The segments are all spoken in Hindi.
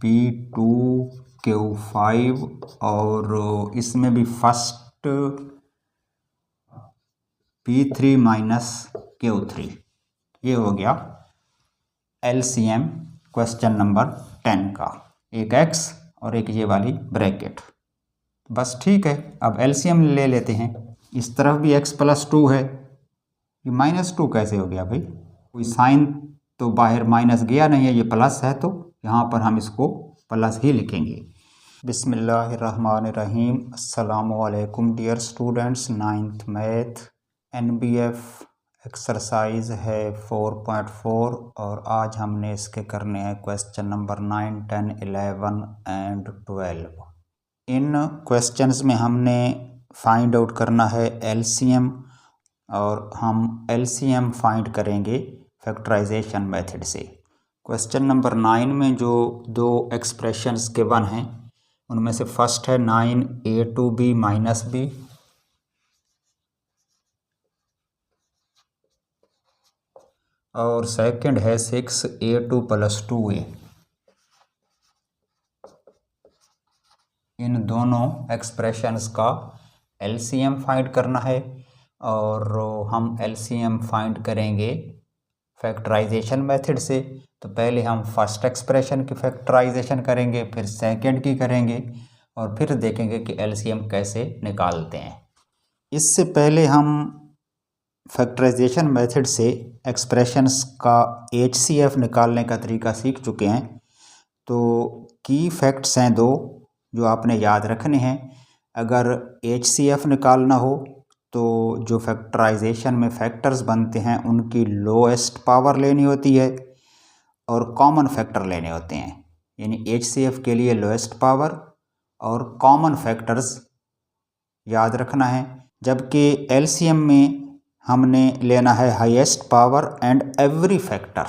P2Q5 और इसमें भी फर्स्ट P3 माइनस Q3। ये हो गया LCM क्वेश्चन नंबर 10 का, एक x और एक ये वाली ब्रैकेट। बस ठीक है, अब LCM ले लेते हैं। इस तरफ भी x + 2 है, ये -2 कैसे हो गया भाई? कोई साइन तो बाहर माइनस गया नहीं है, ये प्लस है तो यहाँ पर हम इसको प्लस ही लिखेंगे। बिस्मिल्लाहिर्रहमानिर्रहीम। अस्सलामुअलैकुम dear students. 9th math NBF exercise है 4.4 और आज हमने इसके करने हैं क्वेश्चन नंबर 9, 10, 11 एंड 12। इन क्वेश्चंस में हमने फाइंड आउट करना है LCM और हम LCM फाइंड करेंगे फैक्टराइजेशन मेथड से। क्वेश्चन नंबर 9 में जो दो एक्सप्रेशंस गिवन हैं उनमें से फर्स्ट है 9a2b - b और सेकंड है 6a2 + 2a। इन दोनों एक्सप्रेशंस का LCM फाइंड करना है और हम LCM फाइंड करेंगे फैक्टराइजेशन मेथड से। तो पहले हम फर्स्ट एक्सप्रेशन की फैक्टराइजेशन करेंगे, फिर सेकंड की करेंगे और फिर देखेंगे कि LCM कैसे निकालते हैं। इससे पहले हम फैक्टराइजेशन मेथड से एक्सप्रेशंस का HCF निकालने का तरीका सीख चुके हैं। तो की फैक्ट्स हैं दो जो आपने याद रखने हैं। अगर HCF निकालना हो तो जो फैक्टराइजेशन में फैक्टर्स बनते हैं उनकी लोएस्ट पावर लेनी होती है और कॉमन फैक्टर लेने होते हैं। यानी HCF के लिए लोएस्ट पावर और कॉमन फैक्टर्स याद रखना है, जबकि LCM में हमने लेना है highest power and every factor.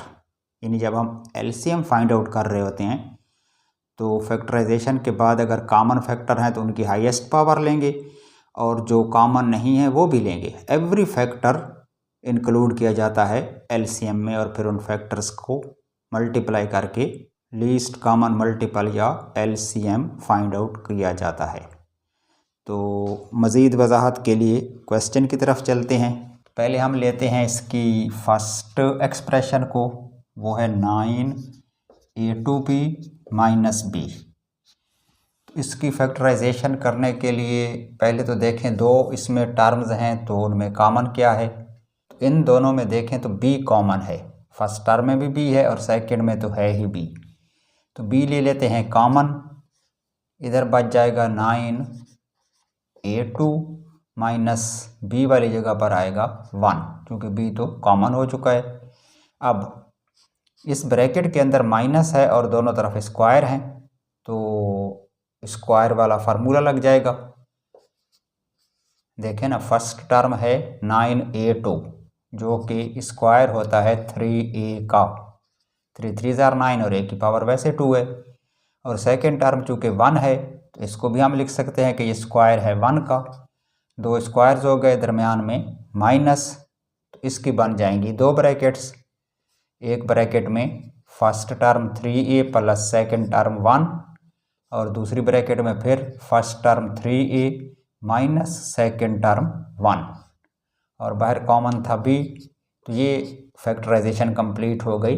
यानी जब हम LCM फाइंड आउट कर रहे होते हैं तो फैक्टराइजेशन के बाद अगर कॉमन फैक्टर हैं तो उनकी हाईएस्ट पावर लेंगे और जो कॉमन नहीं है वो भी लेंगे। एवरी फैक्टर इंक्लूड किया जाता है LCM में और फिर उन फैक्टर्स को मल्टीप्लाई करके लीस्ट कॉमन मल्टीपल या LCM फाइंड आउट किया जाता है। तो मज़ीद वजाहत के लिए क्वेश्चन की तरफ चलते हैं। पहले हम लेते हैं इसकी फर्स्ट एक्सप्रेशन को, वो है 9a2b - b। इसकी फैक्टराइजेशन करने के लिए पहले तो देखें दो इसमें टर्म्स हैं तो उनमें कॉमन क्या है। तो इन दोनों में देखें तो b कॉमन है, फर्स्ट टर्म में भी b है और सेकंड में तो है ही b। तो b ले लेते हैं कॉमन, इधर बच जाएगा 9a2 - b वाली जगह पर आएगा 1, क्योंकि b तो कॉमन हो चुका है। अब इस ब्रैकेट के अंदर माइनस है और दोनों तरफ स्क्वायर हैं तो स्क्वायर वाला फार्मूला लग जाएगा। देखें ना, फर्स्ट टर्म है 9a2 जो कि स्क्वायर होता है 3a का, 3 3 9 और a की पावर वैसे 2 है। और सेकेंड टर्म चूँकि 1 है तो इसको भी हम लिख सकते हैं कि ये स्क्वायर है 1 का। दो स्क्वायर्स हो गए, दरमियान में माइनस, तो इसकी बन जाएंगी दो ब्रैकेट्स। एक ब्रैकेट में first term 3a + second term 1 और दूसरी ब्रैकेट में फिर first term 3a - second term 1 और बाहर कॉमन था b। तो ये फैक्टराइजेशन कंप्लीट हो गई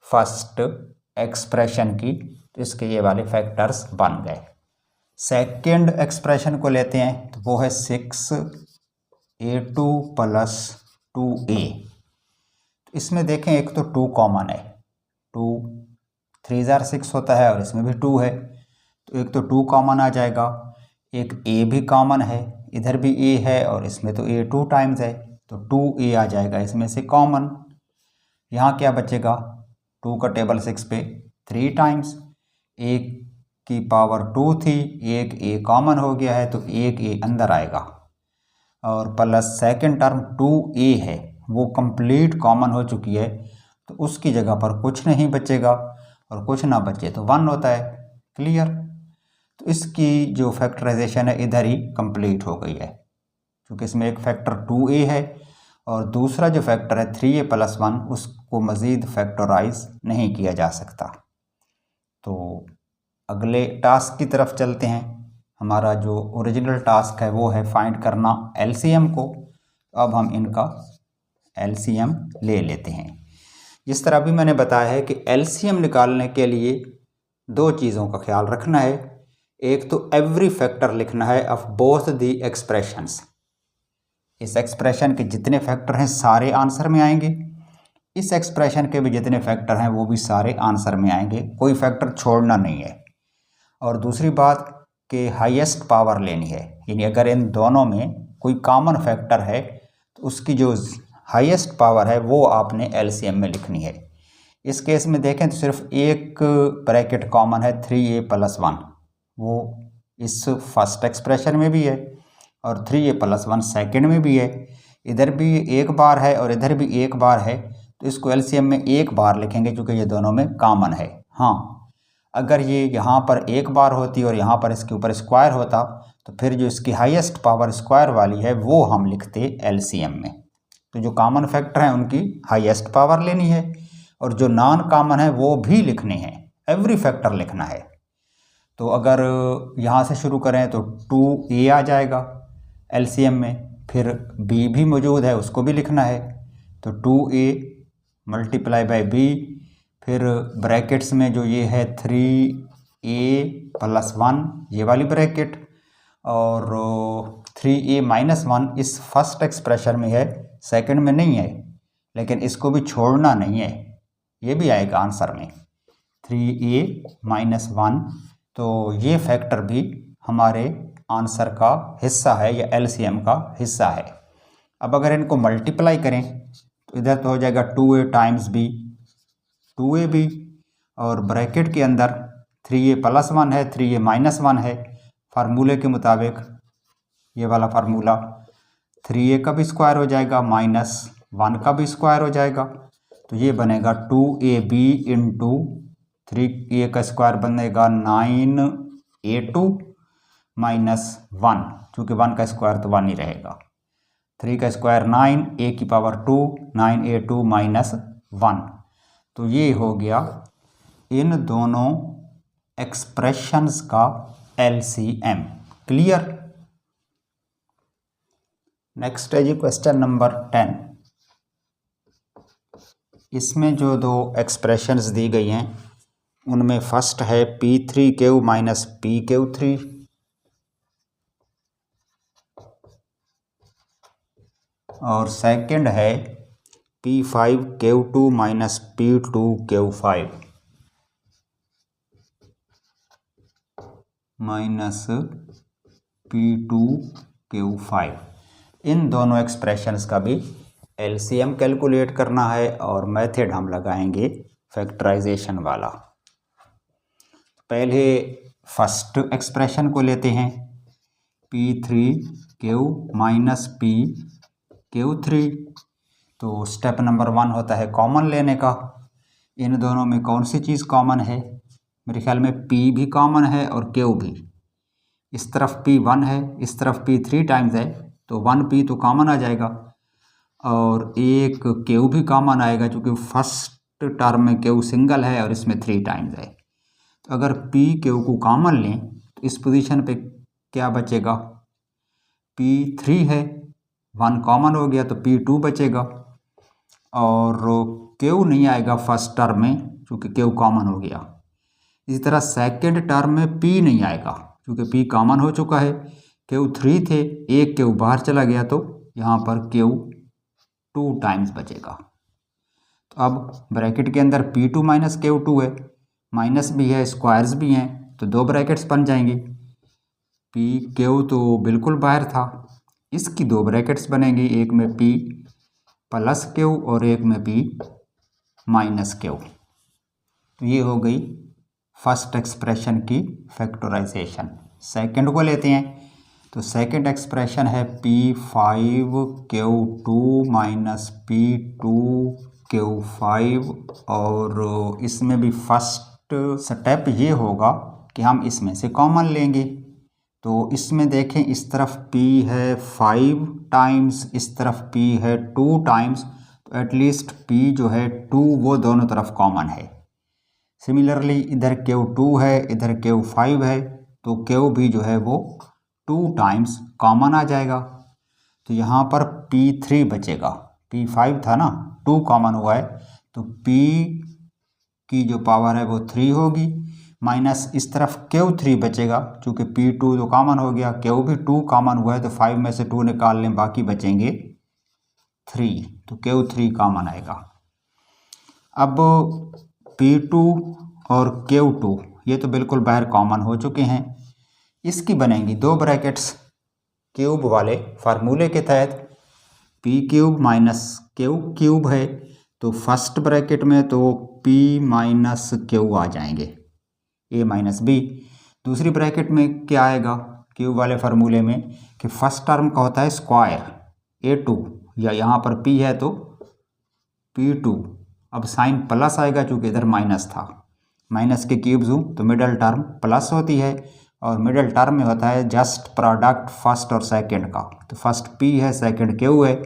फर्स्ट एक्सप्रेशन की, तो इसके ये वाले फैक्टर्स बन गए। सेकेंड एक्सप्रेशन को लेते हैं तो वो है 6a2 + 2a। इसमें देखें एक तो 2 कॉमन है, 2 3 6 होता है और इसमें भी 2 है तो एक तो 2 कॉमन आ जाएगा। एक a भी कॉमन है, इधर भी a है और इसमें तो a 2 टाइम्स है तो 2a आ जाएगा इसमें से कॉमन। यहाँ क्या बचेगा, 2 का टेबल 6 पे 3 टाइम्स, एक की पावर 2 थी, एक a कॉमन हो गया है तो एक a अंदर आएगा और प्लस सेकेंड टर्म 2a है वो कंप्लीट कॉमन हो चुकी है तो उसकी जगह पर कुछ नहीं बचेगा और कुछ ना बचे तो 1 होता है। क्लियर? तो इसकी जो फैक्टराइजेशन है इधर ही कंप्लीट हो गई है, क्योंकि इसमें एक फैक्टर 2a है और दूसरा जो फैक्टर है 3a + 1 उसको मज़ीद फैक्टराइज नहीं किया जा सकता। तो अगले टास्क की तरफ चलते हैं। हमारा जो ओरिजिनल टास्क है वो है फाइंड करना एलसीएम को। अब हम इनका एलसीएम ले लेते हैं। जिस तरह अभी मैंने बताया है कि एलसीएम निकालने के लिए दो चीज़ों का ख्याल रखना है। एक तो एवरी फैक्टर लिखना है ऑफ बोथ द एक्सप्रेशंस। इस एक्सप्रेशन के जितने फैक्टर हैं सारे आंसर में आएंगे, इस एक्सप्रेशन के भी जितने फैक्टर हैं वो भी सारे आंसर में आएंगे, कोई फैक्टर छोड़ना नहीं है। और दूसरी बात कि हाईएस्ट पावर लेनी है, यानी अगर इन दोनों में कोई कॉमन फैक्टर है तो उसकी जो हाईएस्ट पावर है वो आपने एलसीएम में लिखनी है। इस केस में देखें तो सिर्फ एक ब्रैकेट कॉमन है 3a+1, वो इस फर्स्ट एक्सप्रेशन में भी है और 3a+1 सेकेंड में भी है। इधर भी एक बार है और इधर भी एक बार है, तो इसको एलसीएम में एक बार लिखेंगे क्योंकि ये दोनों में कॉमन है। हाँ, अगर ये यहाँ पर एक बार होती और यहाँ पर इसके ऊपर स्क्वायर होता तो फिर जो इसकी हाईएस्ट पावर स्क्वायर वाली है वो हम लिखते एलसीएम में। तो जो कॉमन फैक्टर हैं उनकी हाईएस्ट पावर लेनी है और जो नॉन कॉमन है वो भी लिखने हैं, एवरी फैक्टर लिखना है। तो अगर यहाँ से शुरू करें तो 2a आ जाएगा एलसीएम में, फिर b भी मौजूद है उसको भी लिखना है, तो 2a मल्टीप्लाई बाई b, फिर ब्रैकेट्स में जो ये है 3a+1 ये वाली ब्रैकेट, और 3a-1 इस फर्स्ट एक्सप्रेशन में है, सेकंड में नहीं है, लेकिन इसको भी छोड़ना नहीं है, ये भी आएगा आंसर में 3a-1। तो ये फैक्टर भी हमारे आंसर का हिस्सा है या एलसीएम का हिस्सा है। अब अगर इनको मल्टीप्लाई करें तो इधर तो हो जाएगा 2a टाइम्स b, 2ab, और ब्रैकेट के अंदर 3a+1 है, 3a-1 है। फार्मूले के मुताबिक ये वाला फार्मूला 3a का भी स्क्वायर हो जाएगा -1 का भी स्क्वायर हो जाएगा, तो ये बनेगा 2ab इंटू 3a का स्क्वायर बनेगा 9a2 -1, चूँकि 1 का स्क्वायर तो 1 ही रहेगा। 3 का स्क्वायर 9, a की पावर 2, 9a2 -1। तो ये हो गया इन दोनों एक्सप्रेशंस का एलसीएम। क्लियर। नेक्स्ट है जी क्वेश्चन नंबर 10। इसमें जो दो एक्सप्रेशंस दी गई हैं उनमें फर्स्ट है p3q - pq3, और सेकंड है p5q2 - p2q5 -p2q5। इन दोनों एक्सप्रेशंस का भी एलसीएम कैलकुलेट करना है और मेथड हम लगाएंगे फैक्टराइजेशन वाला। पहले फर्स्ट एक्सप्रेशन को लेते हैं, p3q - pq3। तो स्टेप नंबर 1 होता है कॉमन लेने का। इन दोनों में कौन सी चीज़ कॉमन है? मेरे ख्याल में p भी कॉमन है और q भी। इस तरफ p 1 है, इस तरफ p 3 टाइम्स है, तो 1p तो कॉमन आ जाएगा, और एक q भी कॉमन आएगा क्योंकि फर्स्ट टर्म में q सिंगल है और इसमें 3 टाइम्स है। तो अगर p q को कॉमन लें तो इस पोजीशन पे क्या बचेगा? p3 है, 1 कॉमन हो गया तो p2 बचेगा, और q नहीं आएगा फर्स्ट टर्म में क्योंकि q कॉमन हो गया। इसी तरह सेकंड टर्म में p नहीं आएगा क्योंकि p कॉमन हो चुका है। q 3 थे, एक q बाहर चला गया तो यहाँ पर q 2 टाइम्स बचेगा। तो अब ब्रैकेट के अंदर p2 - q2 है, माइनस भी है, स्क्वायर्स भी हैं, तो दो ब्रैकेट्स बन जाएंगी। p q तो बिल्कुल बाहर था, इसकी दो ब्रैकेट्स बनेंगी, एक में p + q और एक में p - q। तो ये हो गई फर्स्ट एक्सप्रेशन की फैक्टराइजेशन। सेकंड को लेते हैं, तो सेकंड एक्सप्रेशन है p5q2 - p2q5, और इसमें भी फर्स्ट स्टेप ये होगा कि हम इसमें से कॉमन लेंगे। तो इसमें देखें, इस तरफ p है 5 टाइम्स, इस तरफ p है 2 टाइम्स, तो एटलीस्ट p जो है 2 वो दोनों तरफ कॉमन है। सिमिलरली इधर Q2 है, इधर Q5 है, तो Q भी जो है वो 2 टाइम्स कॉमन आ जाएगा। तो यहाँ पर P3 बचेगा, P5 था ना, 2 कॉमन हुआ है, तो P की जो पावर है वो 3 होगी, माइनस इस तरफ Q3 बचेगा, चूँकि P2 तो कॉमन हो गया, Q भी 2 कॉमन हुआ है, तो 5 में से 2 निकाल लें, बाकी बचेंगे 3, तो Q3 कॉमन आएगा। अब P2 और Q2 ये तो बिल्कुल बाहर कॉमन हो चुके हैं, इसकी बनेंगी 2 ब्रैकेट्स क्यूब वाले फार्मूले के तहत। P cube minus Q cube है, तो फर्स्ट ब्रैकेट में तो P माइनस Q आ जाएंगे, A माइनस B। दूसरी ब्रैकेट में क्या आएगा क्यूब वाले फार्मूले में कि फर्स्ट टर्म का होता है स्क्वायर A2, या यहाँ पर P है तो P2। अब साइन प्लस आएगा चूँकि इधर माइनस था, माइनस के क्यूब्स हूँ तो मिडल टर्म प्लस होती है, और मिडल टर्म में होता है जस्ट प्रोडक्ट फर्स्ट और सेकंड का, तो फर्स्ट P है, सेकंड Q है,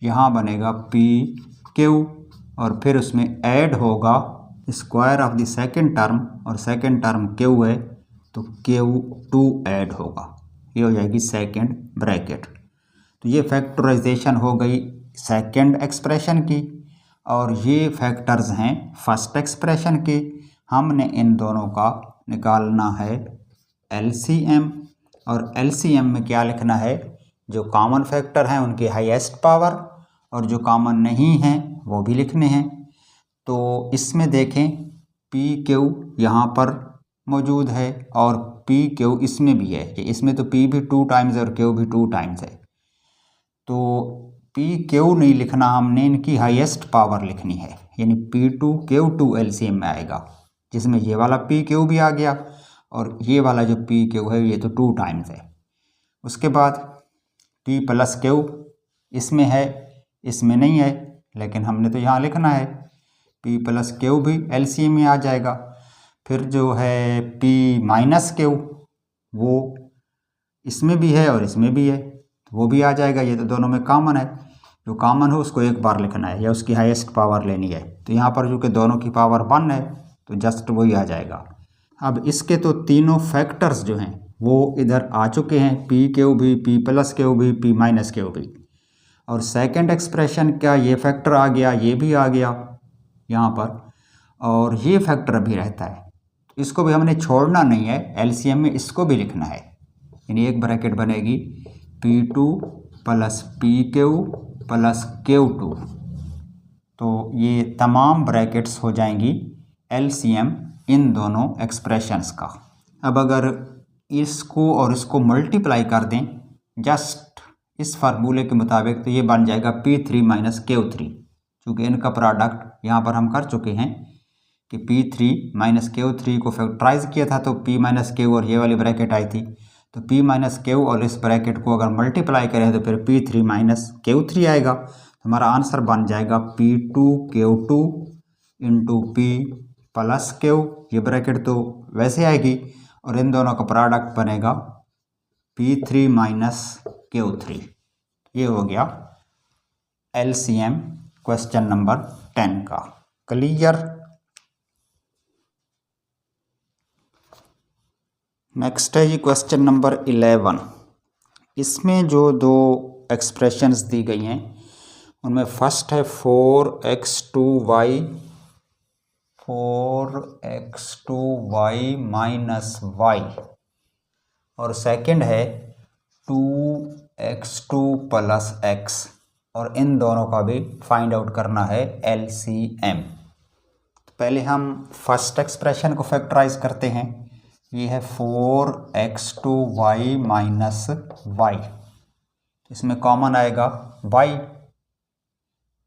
यहाँ बनेगा P Q, और फिर उसमें ऐड होगा square of the second term, और सेकंड टर्म Q है तो Q2 ऐड होगा, ये हो जाएगी सेकंड ब्रैकेट। तो ये फैक्टराइजेशन हो गई सेकंड एक्सप्रेशन की, और ये फैक्टर्स हैं फर्स्ट एक्सप्रेशन के। हमने इन दोनों का निकालना है LCM, और LCM में क्या लिखना है, जो कॉमन फैक्टर हैं उनकी हाईएस्ट पावर, और जो कॉमन नहीं हैं वो भी लिखने हैं। तो इसमें देखें PQ यहाँ पर मौजूद है, और PQ इसमें भी है, इसमें तो P भी 2 टाइम्स और Q भी 2 टाइम्स है, तो PQ नहीं लिखना, हमने इनकी हाईएस्ट पावर लिखनी है, यानी P2 Q2 LCM में आएगा, जिसमें ये वाला PQ भी आ गया, और ये वाला जो PQ है ये तो 2 टाइम्स है। उसके बाद P प्लस Q इसमें है, इसमें नहीं है, लेकिन हमने तो यहाँ लिखना है, P प्लस Q भी LCM में आ जाएगा। फिर जो है P माइनस Q वो इसमें भी है और इसमें भी है, तो वो भी आ जाएगा, ये तो दोनों में कॉमन है, जो कॉमन हो उसको एक बार लिखना है या उसकी हाईएस्ट पावर लेनी है। तो यहाँ पर जो कि दोनों की पावर 1 है तो जस्ट वही आ जाएगा। अब इसके तो तीनों फैक्टर्स जो हैं वो इधर आ चुके हैं, PQ भी, P प्लस Q भी, P माइनस Q भी, और सेकंड एक्सप्रेशन का ये फैक्टर आ गया, ये भी आ गया यहाँ पर, और ये फैक्टर अभी रहता है, इसको भी हमने छोड़ना नहीं है, LCM में इसको भी लिखना है, यानी एक ब्रैकेट बनेगी P2 plus PQ plus Q2, तो ये तमाम ब्रैकेट्स हो जाएंगी LCM इन दोनों एक्सप्रेशंस का। अब अगर इसको और इसको मल्टीप्लाई कर दें जस्ट इस फार्मूले के मुताबिक, तो ये बन जाएगा P3 माइनस Q3, चूँकि इनका प्रोडक्ट यहाँ पर हम कर चुके हैं कि P3 माइनस Q3 को फैक्टराइज किया था, तो P माइनस Q और ये वाली ब्रैकेट आई थी, तो P माइनस Q और इस ब्रैकेट को अगर मल्टीप्लाई करें तो फिर P3 माइनस Q3 आएगा, तो हमारा आंसर बन जाएगा P2 Q2 into P plus Q, ये ब्रैकेट तो वैसे आएगी, और इन दोनों का प्रोडक्ट बनेगा P3 माइनस Q3। ये हो गया LCM क्वेश्चन नंबर 10 का। क्लियर। नेक्स्ट है जी क्वेश्चन नंबर 11। इसमें जो 2 एक्सप्रेशंस दी गई हैं उनमें फर्स्ट है 4x2y माइनस y, और सेकंड है 2x2 प्लस x, और इन दोनों का भी फाइंड आउट करना है LCM। तो पहले हम फर्स्ट एक्सप्रेशन को फैक्टराइज करते हैं, ये है 4x2y माइनस y, इसमें कॉमन आएगा y,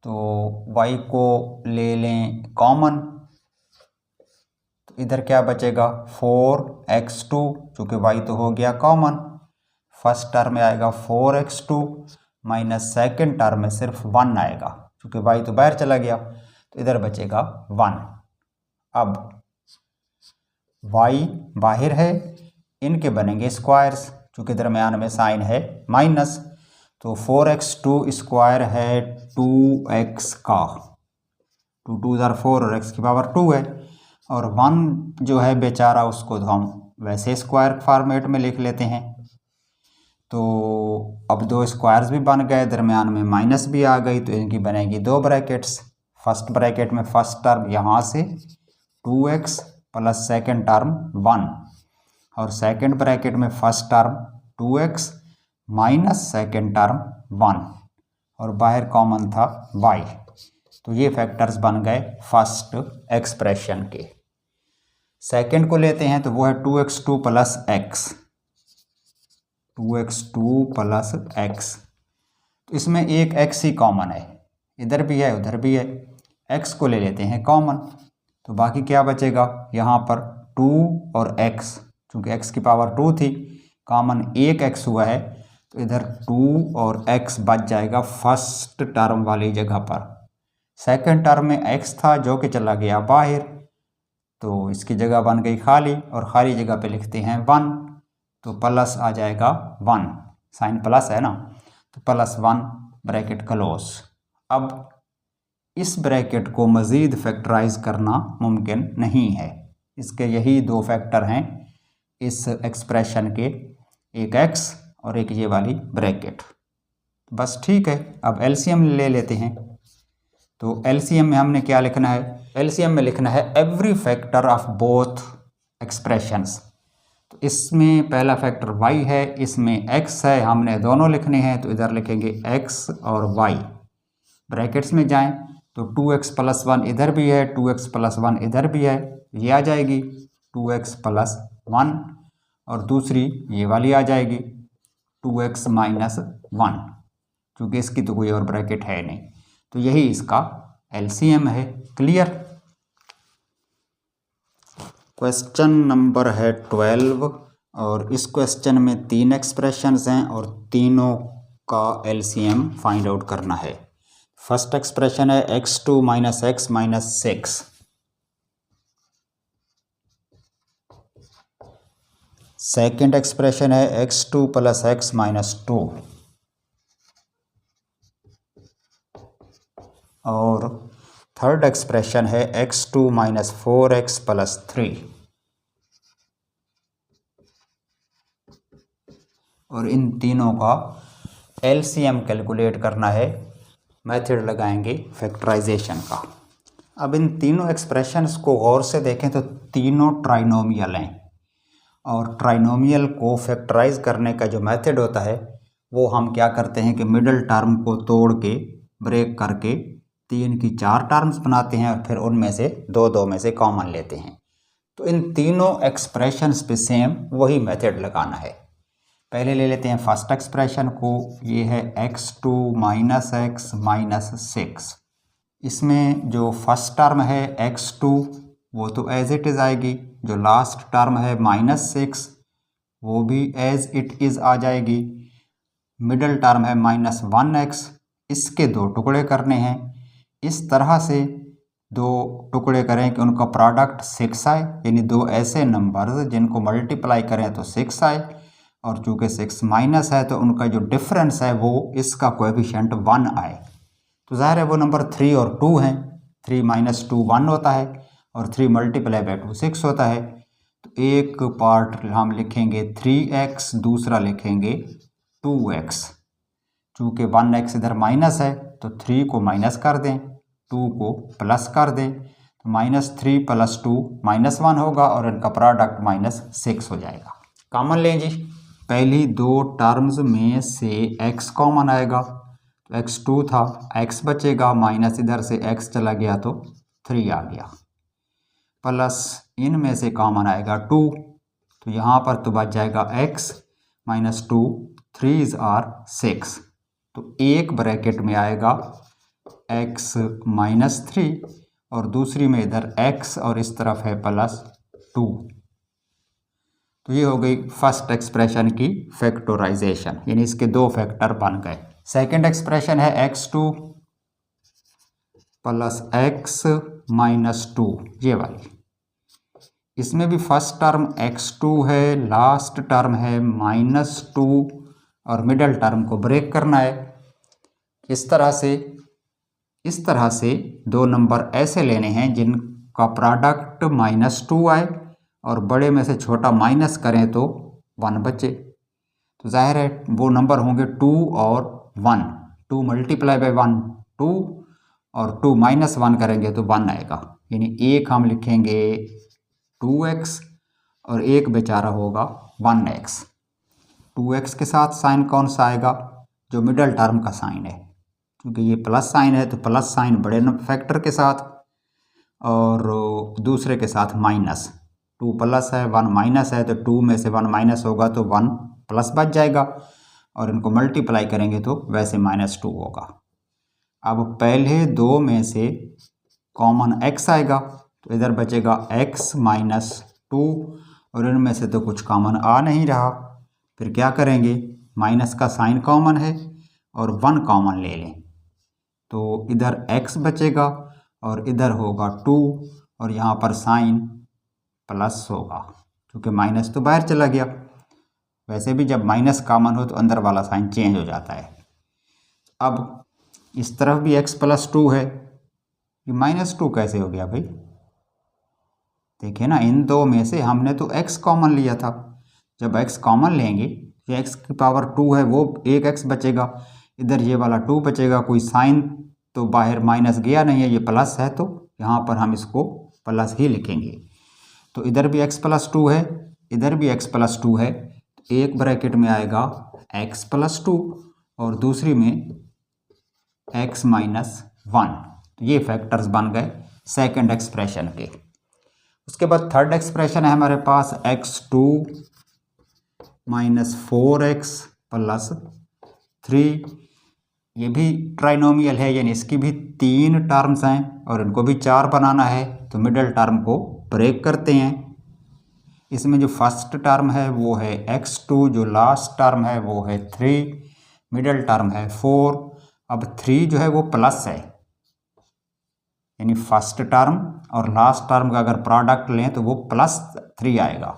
तो y को ले लें कॉमन, तो इधर क्या बचेगा 4x2, चूँकि y तो हो गया कॉमन, फर्स्ट टर्म में आएगा 4x2 माइनस सेकेंड टर्म में सिर्फ 1 आएगा, चूँकि y तो बाहर चला गया, तो इधर बचेगा 1। अब y बाहर है, इनके बनेंगे स्क्वायर्स, चूँकि दरमियान में साइन है माइनस, तो 4x2 स्क्वायर है 2x का, 2 2 4 और x की पावर 2 है, और 1 जो है बेचारा उसको तो हम वैसे स्क्वायर फॉर्मेट में लिख लेते हैं। तो अब 2 स्क्वायर्स भी बन गए, दरमियान में माइनस भी आ गई, तो इनकी बनेगी 2 ब्रैकेट्स। फर्स्ट ब्रैकेट में फर्स्ट टर्म यहाँ से 2x प्लस सेकेंड टर्म 1, और सेकेंड ब्रैकेट में first term 2x minus second term 1, और बाहर कॉमन था y। तो ये फैक्टर्स बन गए फर्स्ट एक्सप्रेशन के। सेकेंड को लेते हैं तो वो है 2x2 plus x, 2x2 plus x। तो इसमें एक x ही कॉमन है, इधर भी है उधर भी है, x को ले लेते हैं कॉमन, तो बाकी क्या बचेगा यहाँ पर 2 और x, चूँकि x की पावर 2 थी, कॉमन एक x हुआ है, तो इधर 2 और x बच जाएगा फर्स्ट टर्म वाली जगह पर। सेकंड टर्म में x था जो कि चला गया बाहर, तो इसकी जगह बन गई खाली, और खाली जगह पे लिखते हैं 1, तो प्लस आ जाएगा 1, साइन प्लस है ना, तो प्लस 1 ब्रैकेट क्लोज। अब इस ब्रैकेट को मज़ीद फैक्टराइज करना मुमकिन नहीं है, इसके यही 2 फैक्टर हैं इस एक्सप्रेशन के, एक x और एक ये वाली ब्रैकेट। बस ठीक है, अब एलसीएम ले लेते हैं। तो एलसीएम में हमने क्या लिखना है, एलसीएम में लिखना है every factor of both expressions. तो इसमें पहला फैक्टर y है, इसमें x है, हमने दोनों लिखने हैं, तो इधर लिखेंगे x और y। ब्रैकेट्स में जाएं तो 2x प्लस 1 इधर भी है, 2x प्लस 1 इधर भी है, ये आ जाएगी 2x प्लस 1, और दूसरी ये वाली आ जाएगी 2x माइनस 1, क्योंकि इसकी तो कोई और ब्रैकेट है नहीं, तो यही इसका एलसीएम है। क्लियर। क्वेश्चन नंबर है 12, और इस क्वेश्चन में 3 एक्सप्रेशंस हैं और तीनों का एलसीएम फाइंड आउट करना है। फर्स्ट एक्सप्रेशन है x2 minus x minus 6, second expression है x2 प्लस x माइनस 2, और थर्ड एक्सप्रेशन है x2 माइनस 4x प्लस 3, और इन तीनों का एलसीएम कैलकुलेट करना है। मेथड लगाएंगे फैक्टराइजेशन का। अब इन तीनों एक्सप्रेशंस को गौर से देखें तो तीनों ट्राइनोमियल हैं, और ट्राइनोमियल को फैक्टराइज करने का जो मेथड होता है वो हम क्या करते हैं कि मिडल टर्म को तोड़ के ब्रेक करके 3 की 4 टर्म्स बनाते हैं, और फिर उनमें से 2 में से कॉमन लेते हैं। तो इन तीनों एक्सप्रेशंस पे सेम वही मेथड लगाना है। पहले ले लेते हैं फर्स्ट एक्सप्रेशन को, ये है x2 माइनस x माइनस 6। इसमें जो फर्स्ट टर्म है x2 वो तो एज इट इज़ आएगी, जो लास्ट टर्म है माइनस 6 वो भी एज इट इज़ आ जाएगी, मिडल टर्म है माइनस 1x, इसके 2 टुकड़े करने हैं। इस तरह से 2 टुकड़े करें कि उनका प्रोडक्ट 6 आए, यानी 2 ऐसे नंबर्स जिनको मल्टीप्लाई करें तो 6 आए, और चूँकि 6 माइनस है तो उनका जो डिफरेंस है वो इसका कोएफिशिएंट 1 आए। तो ज़ाहिर है वो नंबर 3 और 2 हैं, 3 माइनस 2 1 होता है, और 3 मल्टीप्लाई बाई 2 6 होता है। तो एक पार्ट हम लिखेंगे 3x, दूसरा लिखेंगे 2x। चूँकि 1x इधर माइनस है तो 3 को माइनस कर दें, 2 को प्लस कर दें, तो -3 + 2 -1 होगा, और इनका प्रोडक्ट -6 हो जाएगा। कॉमन लें जी, पहली 2 टर्म्स में से x कॉमन आएगा, तो x2 था, x बचेगा, माइनस इधर से x चला गया तो 3 आ गया, प्लस इनमें से कॉमन आएगा 2, तो यहाँ पर तो बच जाएगा x माइनस 2, 3 आर 6, तो एक ब्रैकेट में आएगा x माइनस 3, और दूसरी में इधर x और इस तरफ है +2। तो ये हो गई फर्स्ट एक्सप्रेशन की फैक्टराइजेशन, यानी इसके 2 फैक्टर बन गए। सेकंड एक्सप्रेशन है x2 प्लस x माइनस 2, ये वाली। इसमें भी फर्स्ट टर्म x2 है, लास्ट टर्म है -2, और मिडल टर्म को ब्रेक करना है। इस तरह से 2 नंबर ऐसे लेने हैं का प्रोडक्ट -2 आए और बड़े में से छोटा माइनस करें तो 1 बचे। तो जाहिर है वो नंबर होंगे 2 और 1। 2 मल्टीप्लाई बाय 1 2 और 2 - 1 करेंगे तो 1 आएगा। यानी एक हम लिखेंगे 2x और एक बेचारा होगा 1x। 2x के साथ साइन कौन सा आएगा? जो मिडल टर्म का साइन है, क्योंकि ये प्लस साइन है तो प्लस साइन बड़े फैक्टर के साथ और दूसरे के साथ माइनस। 2 प्लस है 1 माइनस है तो 2 में से 1 माइनस होगा तो 1 प्लस बच जाएगा और इनको मल्टीप्लाई करेंगे तो वैसे -2 होगा। अब पहले दो में से कॉमन x आएगा तो इधर बचेगा x -2 और इनमें से तो कुछ कॉमन आ नहीं रहा। फिर क्या करेंगे? माइनस का साइन कॉमन है और 1 कॉमन ले लें तो इधर x बचेगा और इधर होगा 2 और यहाँ पर साइन प्लस होगा क्योंकि माइनस तो बाहर चला गया। वैसे भी जब माइनस कॉमन हो तो अंदर वाला साइन चेंज हो जाता है। अब इस तरफ भी x +2 है, ये -2 कैसे हो गया भाई? देखिए ना, इन दो में से हमने तो x कॉमन लिया था। जब x कॉमन लेंगे ये x की पावर 2 है वो एक x बचेगा, इधर ये वाला 2 बचेगा। कोई साइन तो बाहर माइनस गया नहीं है, ये प्लस है तो यहाँ पर हम इसको प्लस ही लिखेंगे। तो इधर भी x +2 है, इधर भी x +2 है। एक ब्रैकेट में आएगा x +2 और दूसरी में x -1। तो ये फैक्टर्स बन गए सेकंड एक्सप्रेशन के। उसके बाद थर्ड एक्सप्रेशन है हमारे पास x2 - 4x + 3। ये भी ट्राइनोमियल है, यानी इसकी भी 3 टर्म्स हैं और इनको भी 4 बनाना है। तो मिडल टर्म को ब्रेक करते हैं। इसमें जो फर्स्ट टर्म है वो है x2, जो लास्ट टर्म है वो है 3, मिडल टर्म है 4। अब 3 जो है वो प्लस है, यानी फर्स्ट टर्म और लास्ट टर्म का अगर प्रोडक्ट लें तो वो +3 आएगा।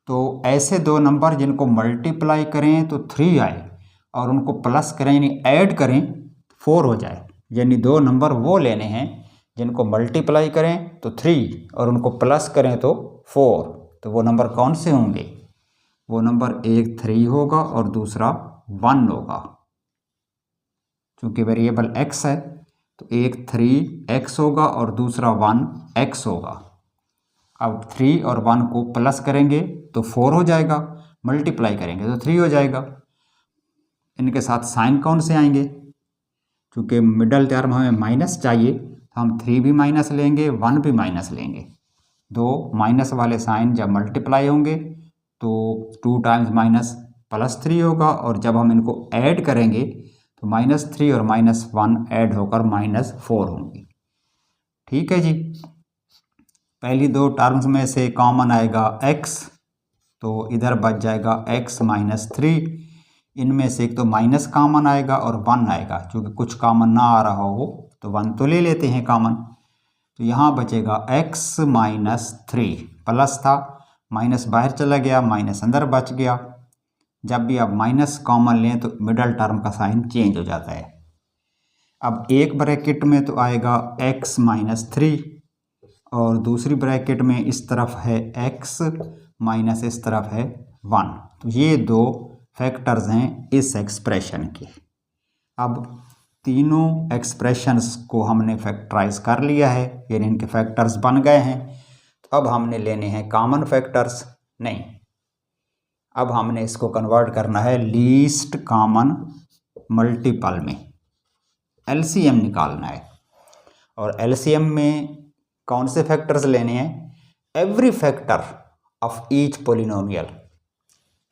तो ऐसे दो नंबर जिनको मल्टीप्लाई करें तो 3 आए और उनको प्लस करें यानी ऐड करें 4 हो जाए। यानी दो नंबर वो लेने हैं जिनको मल्टीप्लाई करें तो 3 और उनको प्लस करें तो 4। तो वो नंबर कौन से होंगे? वो नंबर एक 3 होगा और दूसरा 1 होगा। क्योंकि वेरिएबल x है तो एक 3x होगा और दूसरा 1x होगा। अब 3 और 1 को प्लस करेंगे तो 4 हो जाएगा, मल्टीप्लाई करेंगे तो 3 हो जाएगा। इनके साथ साइन कौन से आएंगे? क्योंकि मिडल टर्म हमें माइनस चाहिए तो हम 3 भी माइनस लेंगे 1 भी माइनस लेंगे। दो माइनस वाले साइन जब मल्टीप्लाई होंगे तो 2 टाइम्स माइनस +3 होगा और जब हम इनको ऐड करेंगे तो -3 और -1 ऐड होकर -4 होंगी। ठीक है जी। पहली दो टर्म्स में से कॉमन आएगा x, तो इधर बच जाएगा x -3। इनमें से एक तो माइनस कॉमन आएगा और 1 आएगा। क्योंकि कुछ कॉमन ना आ रहा हो तो 1 तो ले लेते हैं कॉमन। तो यहाँ बचेगा x -3, प्लस था माइनस बाहर चला गया, माइनस अंदर बच गया। जब भी आप माइनस कॉमन लें तो मिडल टर्म का साइन चेंज हो जाता है। अब एक ब्रैकेट में तो आएगा x -3 और दूसरी ब्रैकेट में इस तरफ है x माइनस इस तरफ है 1। तो ये दो फैक्टर्स हैं इस एक्सप्रेशन के। अब तीनों एक्सप्रेशंस को हमने फैक्टराइज कर लिया है, यानी इनके फैक्टर्स बन गए हैं। तो अब हमने लेने हैं कॉमन फैक्टर्स। नहीं, अब हमने इसको कन्वर्ट करना है लीस्ट कॉमन मल्टीपल में, एलसीएम निकालना है। और एलसीएम में कौन से फैक्टर्स लेने हैं? Every factor of each polynomial.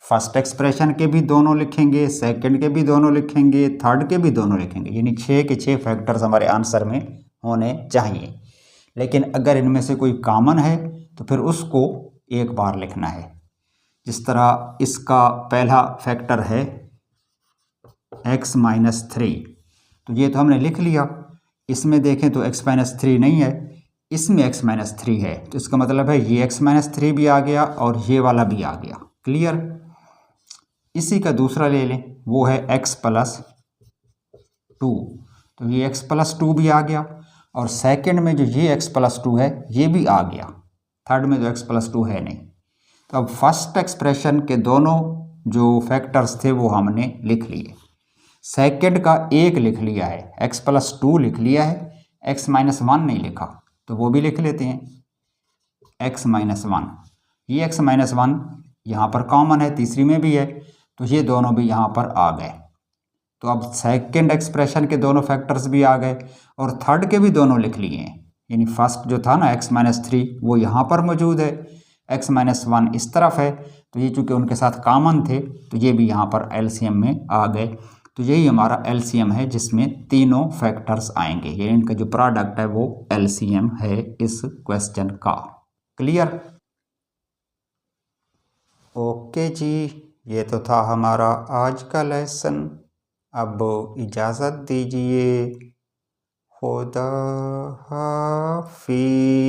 First expression के भी दोनों लिखेंगे, सेकंड के भी दोनों लिखेंगे, थर्ड के भी दोनों लिखेंगे। यानी 6 के 6 फैक्टर्स हमारे आंसर में होने चाहिए। लेकिन अगर इनमें से कोई कॉमन है तो फिर उसको एक बार लिखना है। जिस तरह इसका पहला फैक्टर है x -3, तो ये तो हमने लिख लिया। इसमें देखें तो x -3 नहीं है, इसमें x -3 है। तो इसका मतलब है ये x -3 भी आ गया और ये वाला भी आ गया। क्लियर? इसी का दूसरा ले लें, वो है x +2। तो ये x +2 भी आ गया और सेकंड में जो ये x+2 है ये भी आ गया, थर्ड में तो x+2 है नहीं। तो अब फर्स्ट एक्सप्रेशन के दोनों जो फैक्टर्स थे वो हमने लिख लिए, सेकंड का एक लिख लिया है, x+2 लिख लिया है, x-1 नहीं लिखा तो वो भी लिख लेते हैं, x-1। ये x-1 यहाँ पर कॉमन है, तीसरी में भी है, तो ये दोनों भी यहाँ पर आ गए। तो अब सेकंड एक्सप्रेशन के दोनों फैक्टर्स भी आ गए और थर्ड के भी दोनों लिख लिए हैं, यानी फर्स्ट जो था ना x-3 वो यहाँ पर मौजूद है, x-1 इस तरफ है, तो ये चूँकि उनके साथ कॉमन थे तो ये भी यहाँ पर एलसीएम में आ गए। तो यही हमारा एलसीएम है जिसमें तीनों फैक्टर्स आएंगे, ये इनका जो प्रोडक्ट है वो एलसीएम है इस क्वेश्चन का। क्लियर? ओके जी, ये तो था हमारा आज का लेसन। अब इजाज़त दीजिए, खुदा हाफिज़।